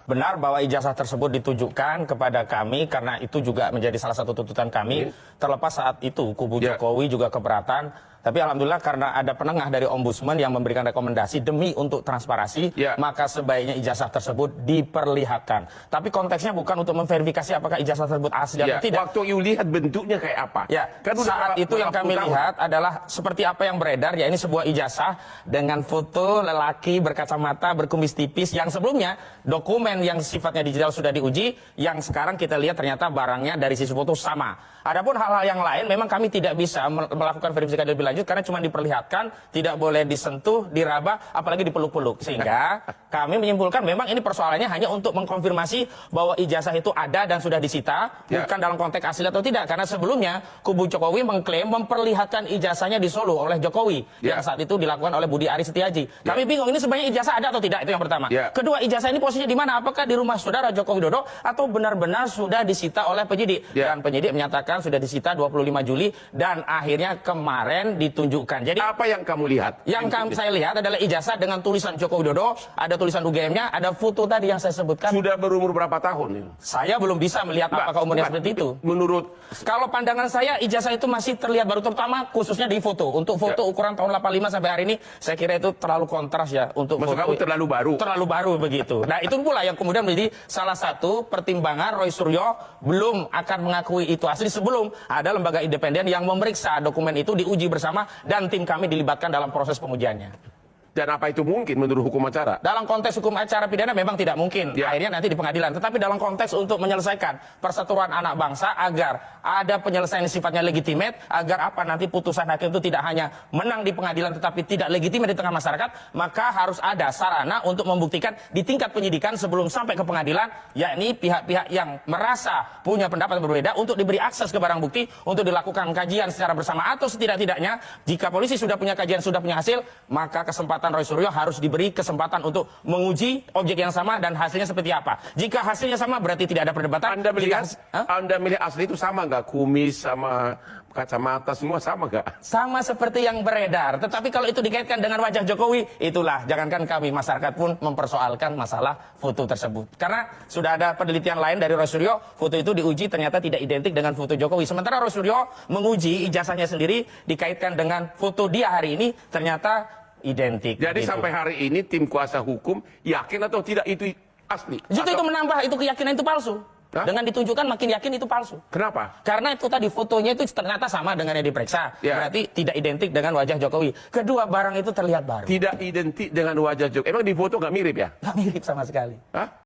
Benar bahwa ijazah tersebut ditujukan kepada kami karena itu juga menjadi salah satu tuntutan kami. Terlepas saat itu kubu Jokowi juga keberatan. Tapi alhamdulillah karena ada penengah dari ombudsman yang memberikan rekomendasi demi untuk transparansi, maka sebaiknya ijazah tersebut diperlihatkan. Tapi konteksnya bukan untuk memverifikasi apakah ijazah tersebut asli atau tidak. Waktu you lihat bentuknya kayak apa? Kan saat itu yang kami lihat adalah seperti apa yang beredar, ya ini sebuah ijazah dengan foto lelaki berkacamata berkumis tipis yang sebelumnya dokumen yang sifatnya digital sudah diuji, yang sekarang kita lihat ternyata barangnya dari sisi foto sama. Adapun hal-hal yang lain memang kami tidak bisa melakukan verifikasi lebih lanjut karena cuma diperlihatkan, tidak boleh disentuh, diraba, apalagi dipeluk-peluk. Sehingga kami menyimpulkan memang ini persoalannya hanya untuk mengkonfirmasi bahwa ijazah itu ada dan sudah disita, bukan dalam konteks asli atau tidak. Karena sebelumnya kubu Jokowi mengklaim memperlihatkan ijazahnya di Solo oleh Jokowi, yang saat itu dilakukan oleh Budi Aris Setiaji. Kami bingung ini sebenarnya ijazah ada atau tidak, itu yang pertama. Kedua, ijazah ini posisinya di mana? Apakah di rumah saudara Joko Widodo atau benar-benar sudah disita oleh penyidik? Dan penyidik menyatakan sudah disita 25 Juli dan akhirnya kemarin ditunjukkan. Jadi apa yang kamu lihat? Yang saya lihat adalah ijazah dengan tulisan Joko Widodo, ada tulisan UGM-nya, ada foto tadi yang saya sebutkan. Sudah berumur berapa tahun? Saya belum bisa melihat apakah umurnya seperti itu. Menurut kalau pandangan saya ijazah itu masih terlihat baru, terutama khususnya di foto. Untuk foto ukuran tahun 85 sampai hari ini saya kira itu terlalu kontras ya untuk maksud foto. Kamu terlalu baru. Terlalu baru begitu. Nah, itu pula yang kemudian menjadi salah satu pertimbangan Roy Suryo belum akan mengakui itu asli sebelum ada lembaga independen yang memeriksa dokumen itu, diuji bersama, dan tim kami dilibatkan dalam proses pengujiannya. Dan apa itu mungkin menurut hukum acara? Dalam konteks hukum acara pidana memang tidak mungkin. Akhirnya nanti di pengadilan. Tetapi dalam konteks untuk menyelesaikan persatuan anak bangsa agar ada penyelesaian sifatnya legitimate, agar apa nanti putusan hakim itu tidak hanya menang di pengadilan tetapi tidak legitimate di tengah masyarakat, maka harus ada sarana untuk membuktikan di tingkat penyidikan sebelum sampai ke pengadilan, yakni pihak-pihak yang merasa punya pendapat berbeda untuk diberi akses ke barang bukti untuk dilakukan kajian secara bersama, atau setidak-tidaknya jika polisi sudah punya kajian, sudah punya hasil, maka kesempatan Roy Suryo harus diberi kesempatan untuk menguji objek yang sama dan hasilnya seperti apa. Jika hasilnya sama berarti tidak ada perdebatan. Anda melihat asli itu sama nggak? Kumis sama kacamata semua sama nggak? Sama seperti yang beredar. Tetapi kalau itu dikaitkan dengan wajah Jokowi, itulah jangankan kami, masyarakat pun mempersoalkan masalah foto tersebut. Karena sudah ada penelitian lain dari Roy Suryo, foto itu diuji ternyata tidak identik dengan foto Jokowi. Sementara Roy Suryo menguji ijazahnya sendiri dikaitkan dengan foto dia hari ini ternyata identik. Jadi sampai hari ini tim kuasa hukum yakin atau tidak itu asli? Justru itu menambah itu keyakinan itu palsu. Dengan ditunjukkan makin yakin itu palsu. Kenapa? Karena itu tadi fotonya itu ternyata sama dengan yang diperiksa. Berarti tidak identik dengan wajah Jokowi. Kedua, barang itu terlihat baru. Tidak identik dengan wajah Jokowi. Emang di foto nggak mirip ya? Nggak mirip sama sekali.